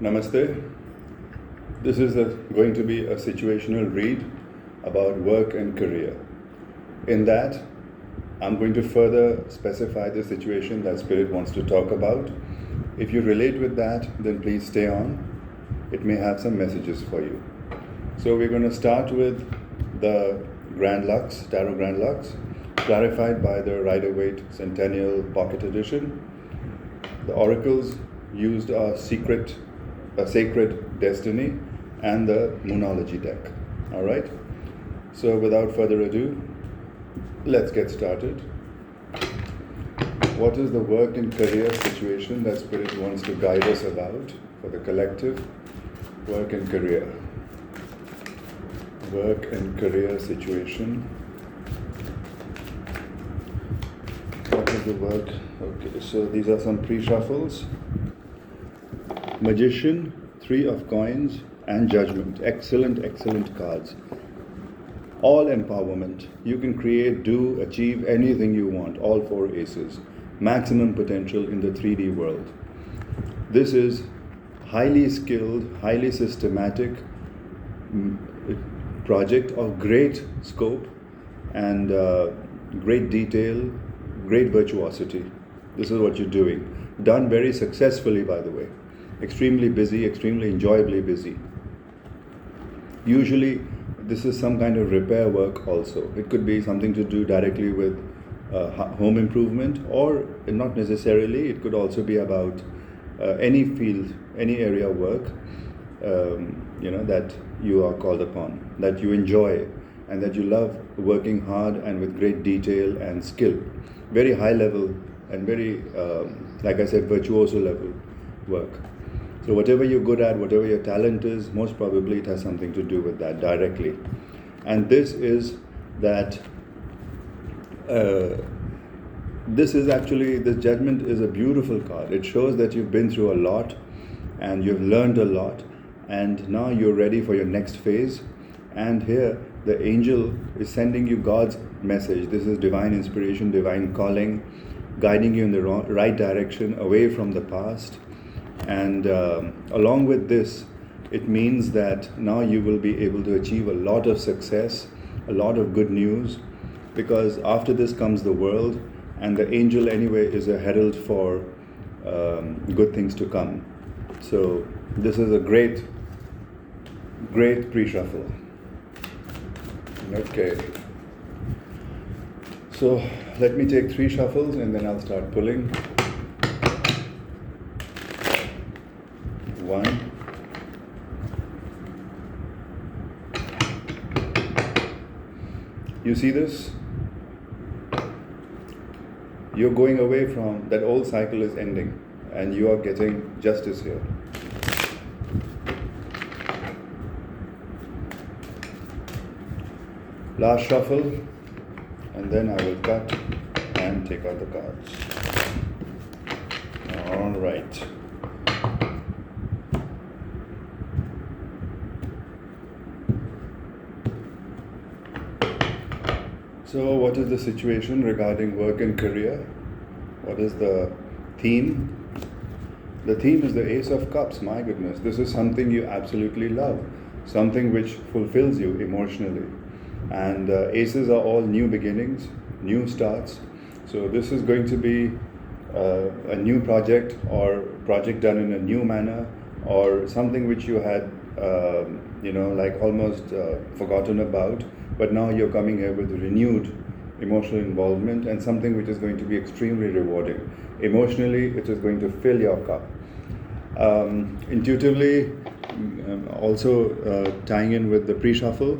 Namaste. This is going to be a situational read about work and career. In that, I'm going to further specify the situation that Spirit wants to talk about. If you relate with that, then please stay on. It may have some messages for you. So we're going to start with the Grand Lux, Tarot Grand Lux, clarified by the Rider-Waite Centennial Pocket Edition. The oracles used are Sacred Destiny and the Moonology deck. All right? So without further ado, let's get started. What is the work and career situation that Spirit wants to guide us about for the collective? Work and career. Work and career situation. What is the work? Okay, so these are some pre-shuffles. Magician, Three of Coins, and Judgment. Excellent cards. All empowerment. You can create, do, achieve anything you want. All four aces. Maximum potential in the 3D world. This is highly skilled, highly systematic project of great scope and great detail, great virtuosity. This is what you're doing. Done very successfully, by the way. Extremely busy, extremely enjoyably busy. Usually, this is some kind of repair work also. It could be something to do directly with home improvement, or not necessarily. It could also be about any field, any area of work, that you are called upon, that you enjoy, and that you love working hard and with great detail and skill. Very high level and very, like I said, virtuoso level work. So whatever you're good at, whatever your talent is, most probably it has something to do with that directly. And this is that, this Judgment is a beautiful card. It shows that you've been through a lot and you've learned a lot, and now you're ready for your next phase. And here, the angel is sending you God's message. This is divine inspiration, divine calling, guiding you in the right direction, away from the past. And along with this, it means that now you will be able to achieve a lot of success, a lot of good news, because after this comes the world, and the angel anyway is a herald for good things to come. So this is a great pre-shuffle. Okay. So let me take 3 shuffles and then I'll start pulling. 1. You see this? You're going away from that old cycle is ending, and you are getting justice here. Last shuffle, and then I will cut and take out the cards. All right. So what is the situation regarding work and career? What is the theme? The theme is the Ace of Cups. My goodness, this is something you absolutely love, something which fulfills you emotionally. And aces are all new beginnings, new starts. So this is going to be a new project, or project done in a new manner, or something which you had, almost forgotten about. But now you're coming here with renewed emotional involvement, and something which is going to be extremely rewarding. Emotionally, it is going to fill your cup. Intuitively, also tying in with the pre-shuffle,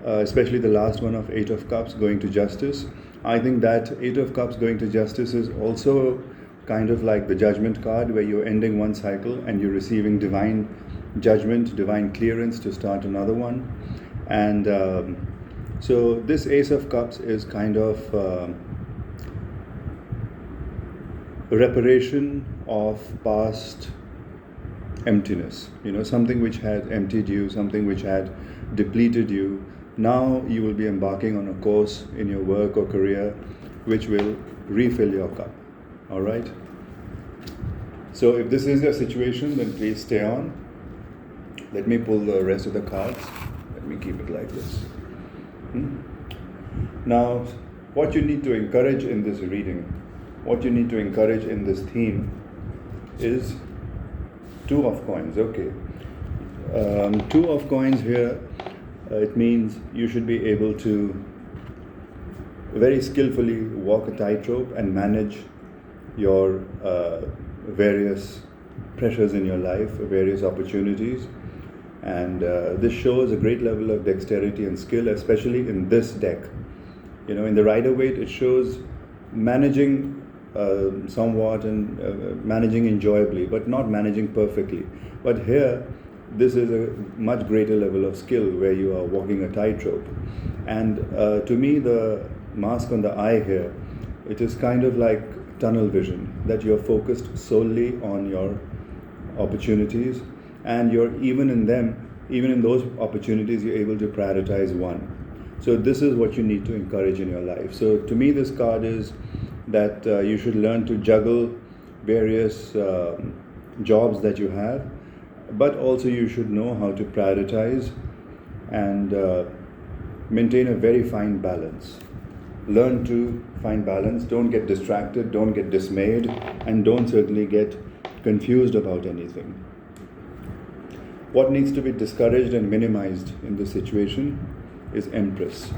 especially the last one of 8 of Cups going to Justice. I think that 8 of Cups going to Justice is also kind of like the Judgment card, where you're ending one cycle and you're receiving divine judgment, divine clearance to start another one. And so this Ace of Cups is kind of a reparation of past emptiness, something which had emptied you, something which had depleted you. Now you will be embarking on a course in your work or career which will refill your cup. All right? So if this is your situation, then please stay on. Let me pull the rest of the cards. Let me keep it like this. Now, what you need to encourage in this reading, what you need to encourage in this theme is Two of Coins. Okay. Two of Coins here, it means you should be able to very skillfully walk a tightrope and manage your various pressures in your life, various opportunities. And this shows a great level of dexterity and skill, especially in this deck. You know, in the Rider-Waite, it shows managing somewhat and managing enjoyably, but not managing perfectly. But here, this is a much greater level of skill where you are walking a tightrope. And to me, the mask on the eye here, it is kind of like tunnel vision, that you're focused solely on your opportunities, and you're even in those opportunities, you're able to prioritize one. So this is what you need to encourage in your life. So to me, this card is that you should learn to juggle various jobs that you have, but also you should know how to prioritize and maintain a very fine balance. Learn to find balance. Don't get distracted, don't get dismayed, and don't certainly get confused about anything. What needs to be discouraged and minimized in this situation is Empress.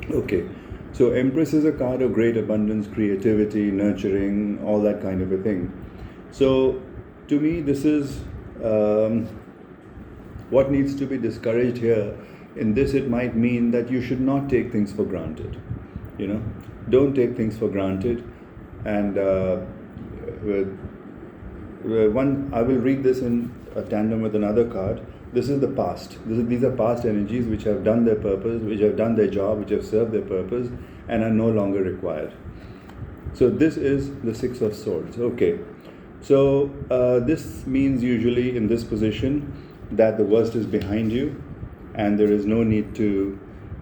Okay, so Empress is a card of great abundance, creativity, nurturing, all that kind of a thing. So to me, this is what needs to be discouraged here. In this, it might mean that you should not take things for granted. You know, don't take things for granted. And I will read this in a tandem with another card. This is the past. These are past energies which have done their purpose, which have done their job, which have served their purpose, and are no longer required. So this is the Six of Swords. Okay. So this means usually in this position that the worst is behind you, and there is no need to,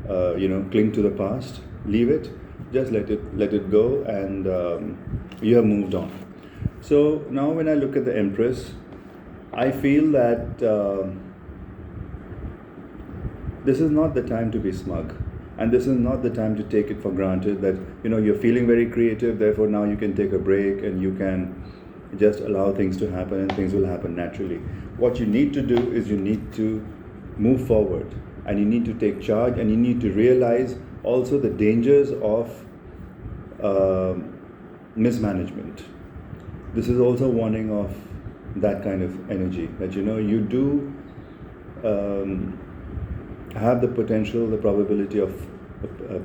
cling to the past. Leave it. Just let it go, and you have moved on. So now, when I look at the Empress, I feel that this is not the time to be smug, and this is not the time to take it for granted that you're feeling very creative. Therefore, now you can take a break and you can just allow things to happen, and things will happen naturally. What you need to do is you need to move forward, and you need to take charge, and you need to realize also the dangers of mismanagement. This is also a warning of that kind of energy, that you do have the potential, the probability of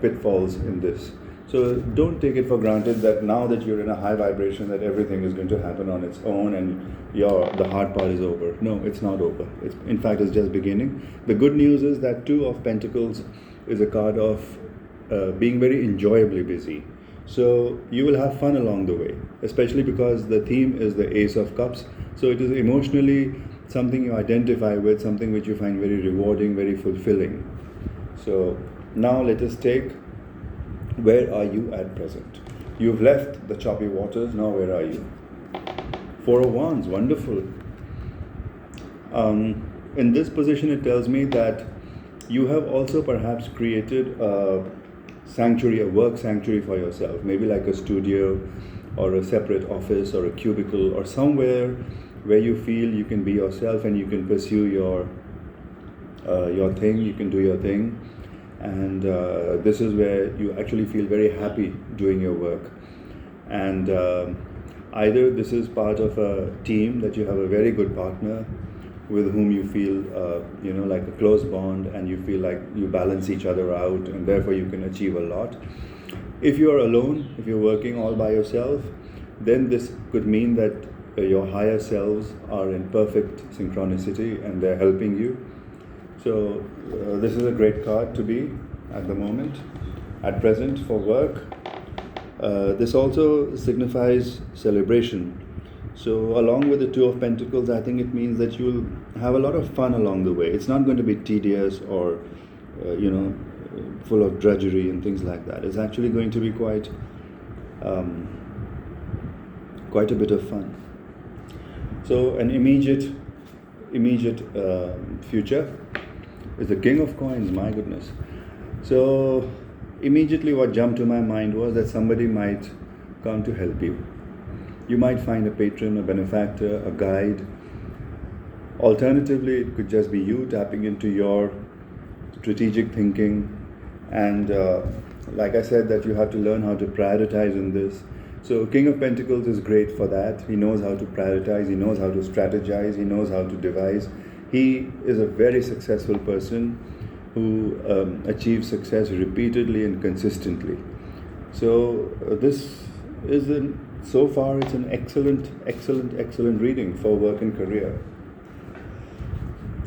pitfalls in this. So don't take it for granted that now that you're in a high vibration, that everything is going to happen on its own and the hard part is over. No, it's not over. In fact, it's just beginning. The good news is that Two of Pentacles is a card of being very enjoyably busy. So you will have fun along the way, especially because the theme is the Ace of Cups. So it is emotionally something you identify with, something which you find very rewarding, very fulfilling. So now let us take, where are you at present? You've left the choppy waters, now where are you? Four of Wands, wonderful. In this position, it tells me that you have also perhaps created a sanctuary, a work sanctuary for yourself, maybe like a studio or a separate office or a cubicle or somewhere where you feel you can be yourself and you can pursue your thing, you can do your thing. And this is where you actually feel very happy doing your work. And either this is part of a team, that you have a very good partner with whom you feel, like a close bond, and you feel like you balance each other out, and therefore you can achieve a lot. If you are alone, if you're working all by yourself, then this could mean that your higher selves are in perfect synchronicity and they're helping you. So this is a great card to be at the moment, at present, for work. This also signifies celebration. So along with the Two of Pentacles, I think it means that you'll have a lot of fun along the way. It's not going to be tedious or, full of drudgery and things like that. It's actually going to be quite a bit of fun. So an immediate future is the King of Coins. My goodness. So immediately what jumped to my mind was that somebody might come to help you. You might find a patron, a benefactor, a guide. Alternatively, it could just be you tapping into your strategic thinking. And like I said, that you have to learn how to prioritize in this. So King of Pentacles is great for that. He knows how to prioritize, he knows how to strategize, he knows how to devise. He is a very successful person who achieves success repeatedly and consistently. So this is so far it's an excellent reading for work and career.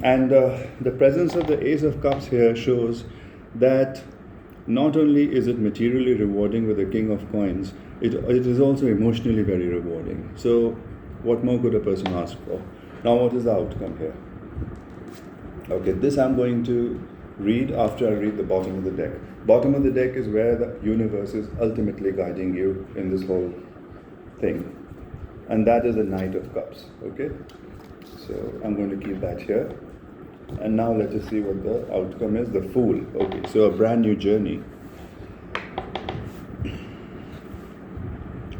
And the presence of the Ace of Cups here shows that not only is it materially rewarding with the King of Coins, it is also emotionally very rewarding. So what more could a person ask for? Now what is the outcome here? Okay, this I'm going to read after I read the bottom of the deck. Bottom of the deck is where the universe is ultimately guiding you in this whole thing. And that is the Knight of Cups, okay? So I'm going to keep that here. And now let us see what the outcome is. The Fool. Okay, so a brand new journey.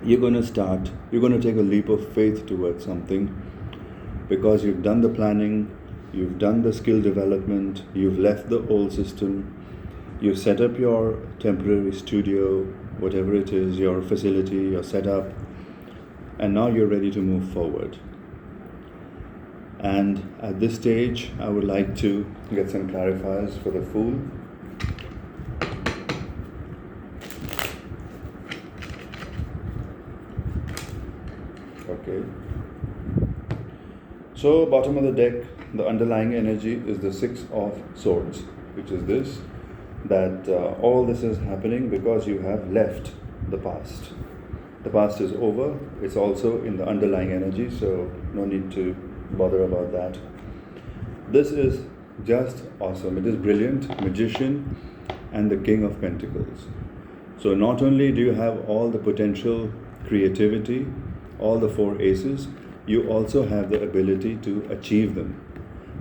You're going to take a leap of faith towards something because you've done the planning, you've done the skill development, you've left the old system, you've set up your temporary studio, whatever it is, your facility, your setup, and now you're ready to move forward. And at this stage, I would like to get some clarifiers for the Fool. Okay. So, bottom of the deck, the underlying energy is the Six of Swords, which is this, that all this is happening because you have left the past. The past is over. It's also in the underlying energy, so no need to bother about that. This is just awesome. It is brilliant. Magician and the King of Pentacles. So not only do you have all the potential creativity, all the four aces, you also have the ability to achieve them.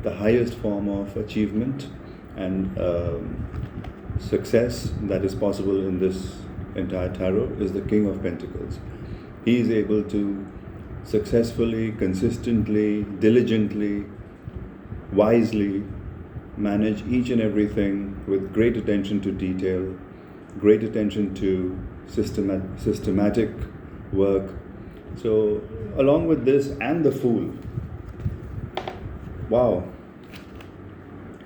The highest form of achievement and success that is possible in this entire tarot is the King of Pentacles. He is able to successfully, consistently, diligently, wisely manage each and everything with great attention to detail, great attention to systematic work. So along with this and the Fool, wow,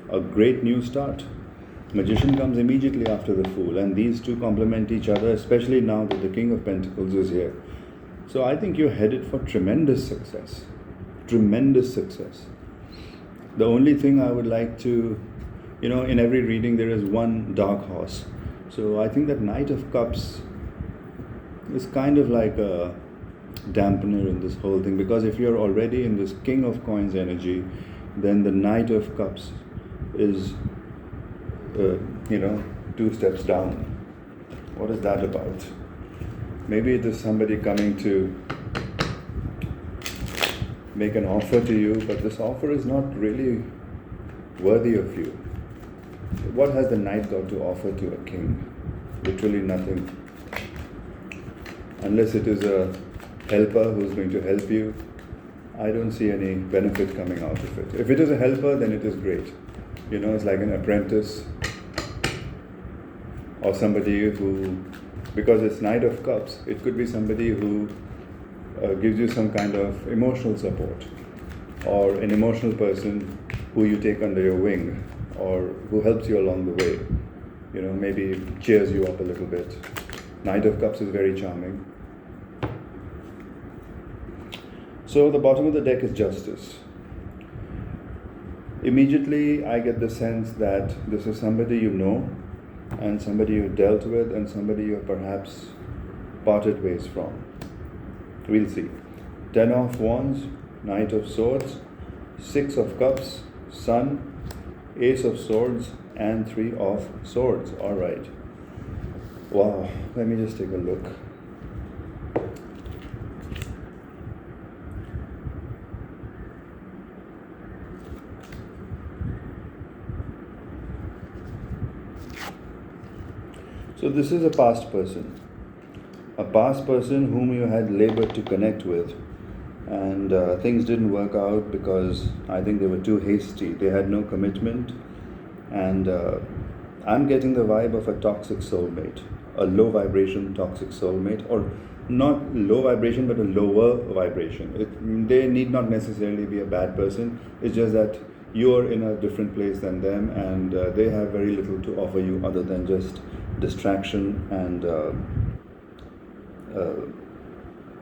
a great new start. Magician comes immediately after the Fool, and these two complement each other, especially now that the King of Pentacles is here. So I think you're headed for tremendous success. Tremendous success. The only thing I would like to, in every reading there is one dark horse. So I think that Knight of Cups is kind of like a dampener in this whole thing, because if you're already in this King of Coins energy, then the Knight of Cups is, 2 steps down. What is that about? Maybe it is somebody coming to make an offer to you, but this offer is not really worthy of you. What has the Knight got to offer to a king? Literally nothing. Unless it is a helper who's going to help you, I don't see any benefit coming out of it. If it is a helper, then it is great. It's like an apprentice or somebody who, because it's Knight of Cups, it could be somebody who gives you some kind of emotional support, or an emotional person who you take under your wing, or who helps you along the way. Maybe cheers you up a little bit. Knight of Cups is very charming. So the bottom of the deck is Justice. Immediately I get the sense that this is somebody you know, and somebody you dealt with, and somebody you perhaps parted ways from. We'll see. 10 of Wands, Knight of Swords, 6 of Cups, Sun, Ace of Swords, and 3 of Swords. All right. Wow. Let me just take a look. So this is a past person whom you had labored to connect with, and things didn't work out because I think they were too hasty. They had no commitment, and I'm getting the vibe of a toxic soulmate, a low vibration toxic soulmate, or not low vibration but a lower vibration. They need not necessarily be a bad person. It's just that you're in a different place than them, and they have very little to offer you other than just distraction and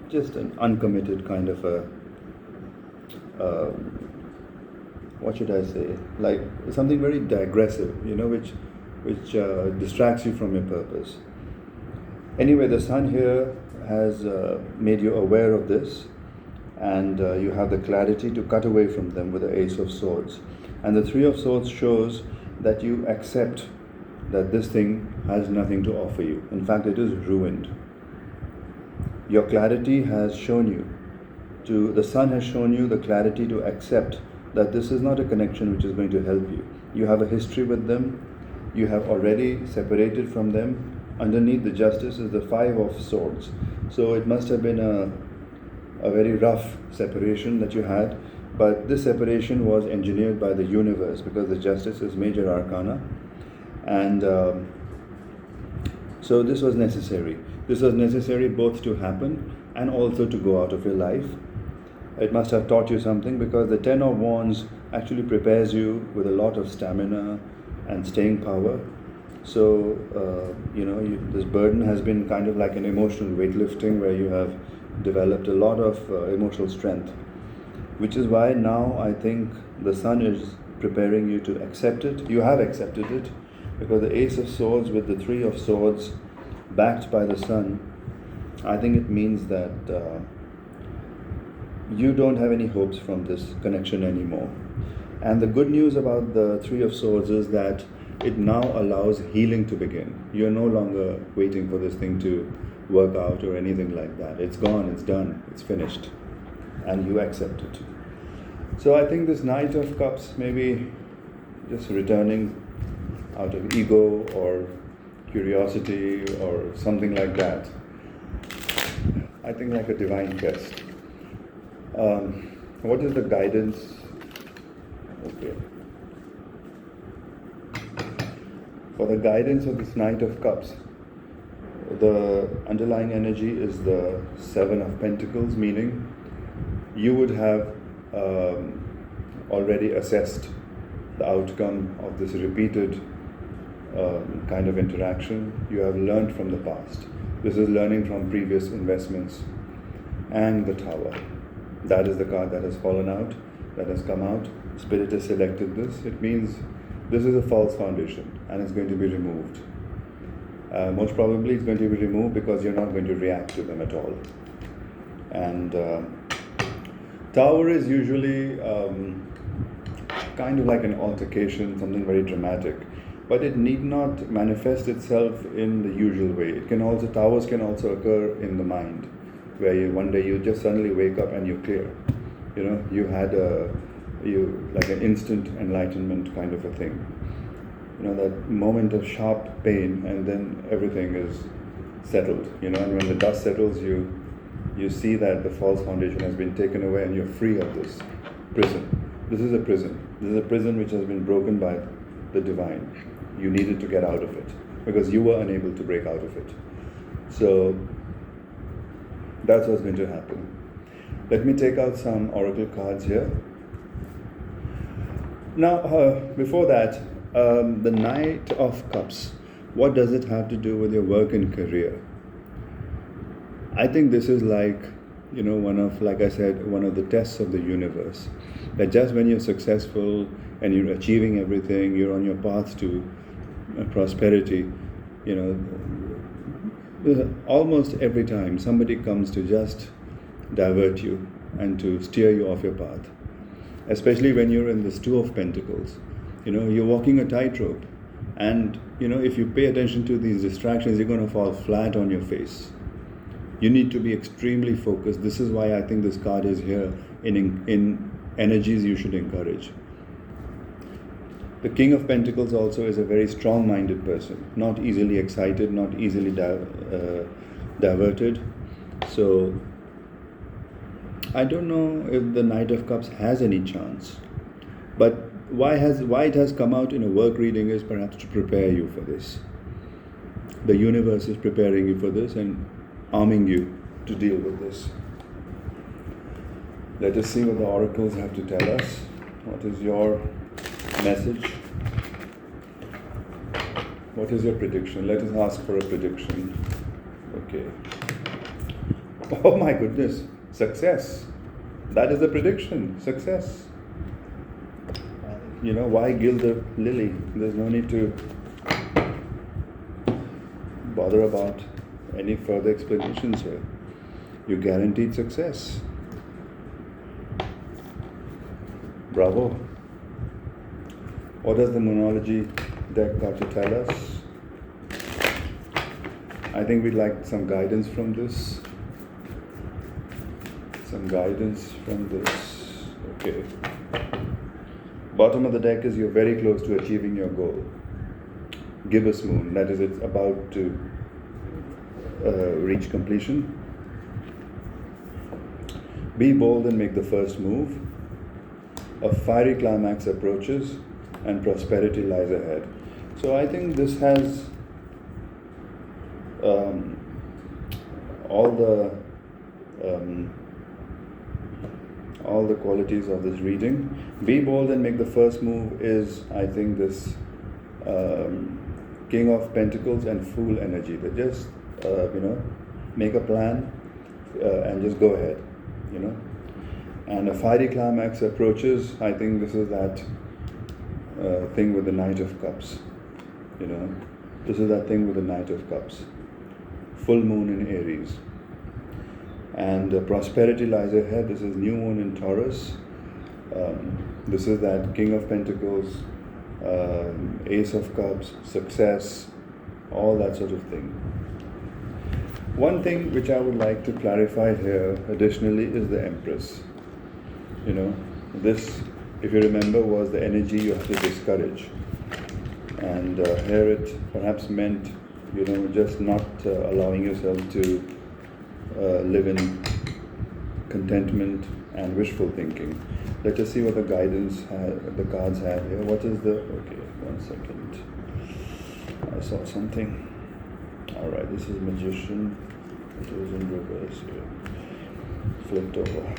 just an uncommitted kind of a what should I say, like something very digressive, which distracts you from your purpose. Anyway, the sun here has made you aware of this, and you have the clarity to cut away from them with the Ace of Swords. And the Three of Swords shows that you accept that this thing has nothing to offer you. In fact, it is ruined. Your clarity has shown you the sun has shown you the clarity to accept that this is not a connection which is going to help you. You have a history with them. You have already separated from them. Underneath the Justice is the Five of Swords. So it must have been a very rough separation that you had. But this separation was engineered by the universe, because the Justice is major arcana. And so this was necessary. This was necessary both to happen and also to go out of your life. It must have taught you something, because the Ten of Wands actually prepares you with a lot of stamina and staying power. So, this burden has been kind of like an emotional weightlifting, where you have developed a lot of emotional strength, which is why now I think the sun is preparing you to accept it. You have accepted it, because the Ace of Swords with the Three of Swords backed by the sun, I think it means that you don't have any hopes from this connection anymore. And the good news about the Three of Swords is that it now allows healing to begin. You're no longer waiting for this thing to work out or anything like that. It's gone, it's done, it's finished, and you accept it. So I think this Knight of Cups may be just returning out of ego or curiosity or something like that. I think like a divine quest. What is the guidance? Okay. For the guidance of this Knight of Cups, the underlying energy is the Seven of Pentacles, meaning you would have already assessed the outcome of this repeated kind of interaction. You have learned from the past. This is learning from previous investments. And the Tower. That is the card that has fallen out, that has come out. Spirit has selected this. It means this is a false foundation and it's going to be removed. Most probably it's going to be removed because you're not going to react to them at all. And Tower is usually kind of like an altercation, something very dramatic. But it need not manifest itself in the usual way. Towers can also occur in the mind, where one day you just suddenly wake up and you're clear. You had like an instant enlightenment kind of a thing. That moment of sharp pain, and then everything is settled. And when the dust settles, you see that the false foundation has been taken away and you're free of this prison. This is a prison. This is a prison which has been broken by the divine. You needed to get out of it because you were unable to break out of it. So that's what's going to happen. Let me take out some oracle cards here. Now, before that, the Knight of Cups. What does it have to do with your work and career? I think this is like, one of the tests of the universe. That just when you're successful and you're achieving everything, you're on your path to prosperity, almost every time somebody comes to just divert you and to steer you off your path. Especially when you're in this Two of Pentacles. You're walking a tightrope, and if you pay attention to these distractions, you're going to fall flat on your face. You need to be extremely focused. This is why I think this card is here in energies you should encourage. The King of Pentacles also is a very strong-minded person, not easily excited, not easily diverted. So I don't know if the Knight of Cups has any chance, but why it has come out in a work reading is perhaps to prepare you for this. The universe is preparing you for this and arming you to deal with this. Let us see what the oracles have to tell us. What is your message? What is your prediction? Let us ask for a prediction. Okay. Oh my goodness. Success. That is the prediction. Success. Why gild the lily? There's no need to bother about any further explanations here. You guaranteed success. Bravo. What does the Moonology deck got to tell us? I think we'd like some guidance from this. Some guidance from this. Okay. Bottom of the deck is you're very close to achieving your goal. Gibbous moon, that is, it's about to reach completion. Be bold and make the first move. A fiery climax approaches and prosperity lies ahead. So I think this has all the qualities of this reading. Be bold and make the first move is, I think, this King of Pentacles and Fool energy. That just make a plan and just go ahead, And a fiery climax approaches. I think this is that thing with the Knight of Cups. This is that thing with the Knight of Cups. Full moon in Aries. And prosperity lies ahead. This is new moon in Taurus. This is that King of Pentacles, Ace of Cups, success, all that sort of thing. One thing which I would like to clarify here additionally is the Empress. This, if you remember, was the energy you have to discourage. And here it perhaps meant, just not allowing yourself to live in contentment and wishful thinking. Let us see what the guidance the cards have here. What is the... Okay, 1 second. I saw something. Alright, this is Magician. It was in reverse here. Flipped over.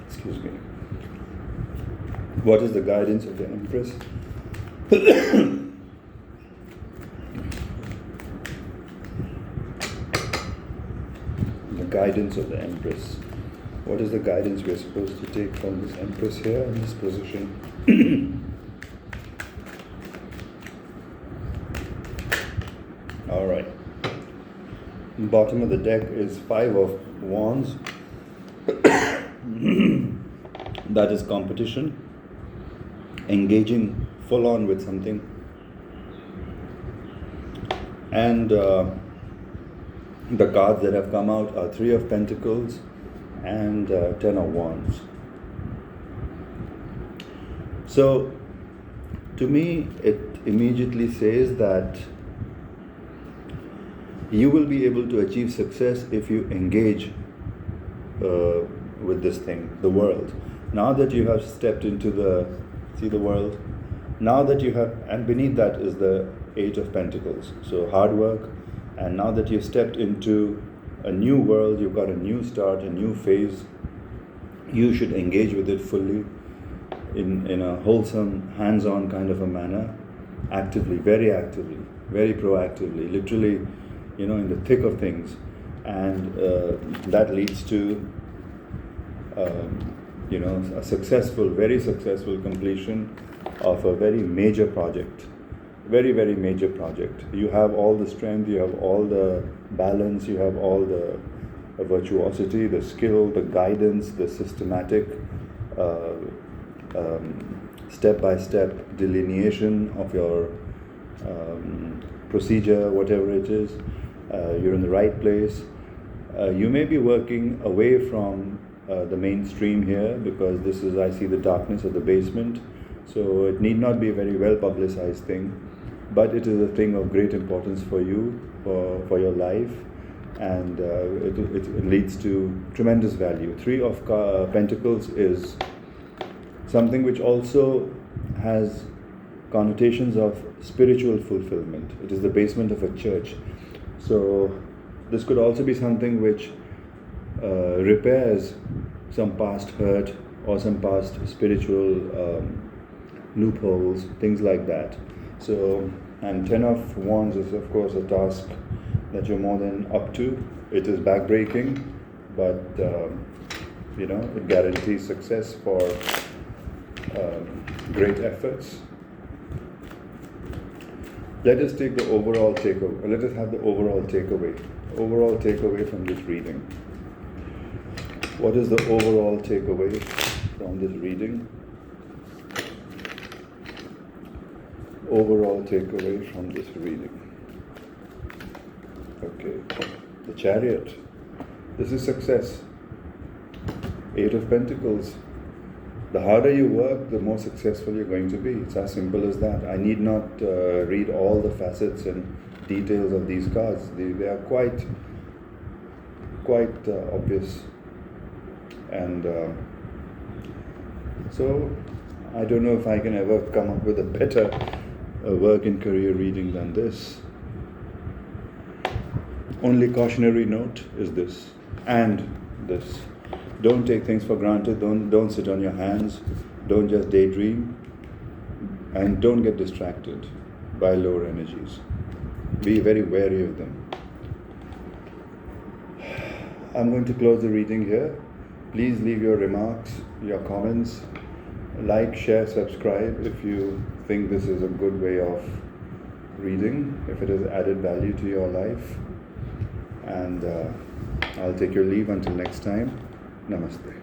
Excuse me. What is the guidance of the Empress? The guidance of the Empress. What is the guidance we're supposed to take from this Empress here in this position? All right. Bottom of the deck is 5 of Wands. That is competition. Engaging full on with something. And the cards that have come out are 3 of Pentacles and 10 of Wands. So, to me, it immediately says that you will be able to achieve success if you engage with this thing, the world. Now that you have stepped into the world, now that you have, and beneath that is the 8 of Pentacles, so hard work, and now that you've stepped into a new world, you've got a new start, a new phase, you should engage with it fully, in a wholesome, hands-on kind of a manner, actively, very proactively, literally, in the thick of things. And that leads to a very successful completion of a very major project. Very, very major project. You have all the strength, you have all the balance, you have all the virtuosity, the skill, the guidance, the systematic step-by-step delineation of your procedure, whatever it is. you're in the right place. You may be working away from the mainstream here because this is, I see the darkness of the basement. So it need not be a very well publicized thing, but it is a thing of great importance for you, for your life, and it leads to tremendous value. Three of Pentacles is something which also has connotations of spiritual fulfillment. It is the basement of a church. So this could also be something which repairs some past hurt or some past spiritual loopholes, things like that. So, and Ten of Wands is of course a task that you're more than up to. It is backbreaking, but it guarantees success for great efforts. Let us take the overall takeaway. Let us have the overall takeaway. Overall takeaway from this reading. What is the overall takeaway from this reading? Overall takeaway from this reading. Okay. The Chariot. This is success. Eight of Pentacles. The harder you work, the more successful you're going to be. It's as simple as that. I need not read all the facets and details of these cards. They are quite obvious. And so I don't know if I can ever come up with a better work and career reading than this. Only cautionary note is this and this. Don't take things for granted. Don't sit on your hands. Don't just daydream. And don't get distracted by lower energies. Be very wary of them. I'm going to close the reading here. Please leave your remarks, your comments. Like, share, subscribe if you think this is a good way of reading, if it has added value to your life. And I'll take your leave until next time. Namaste.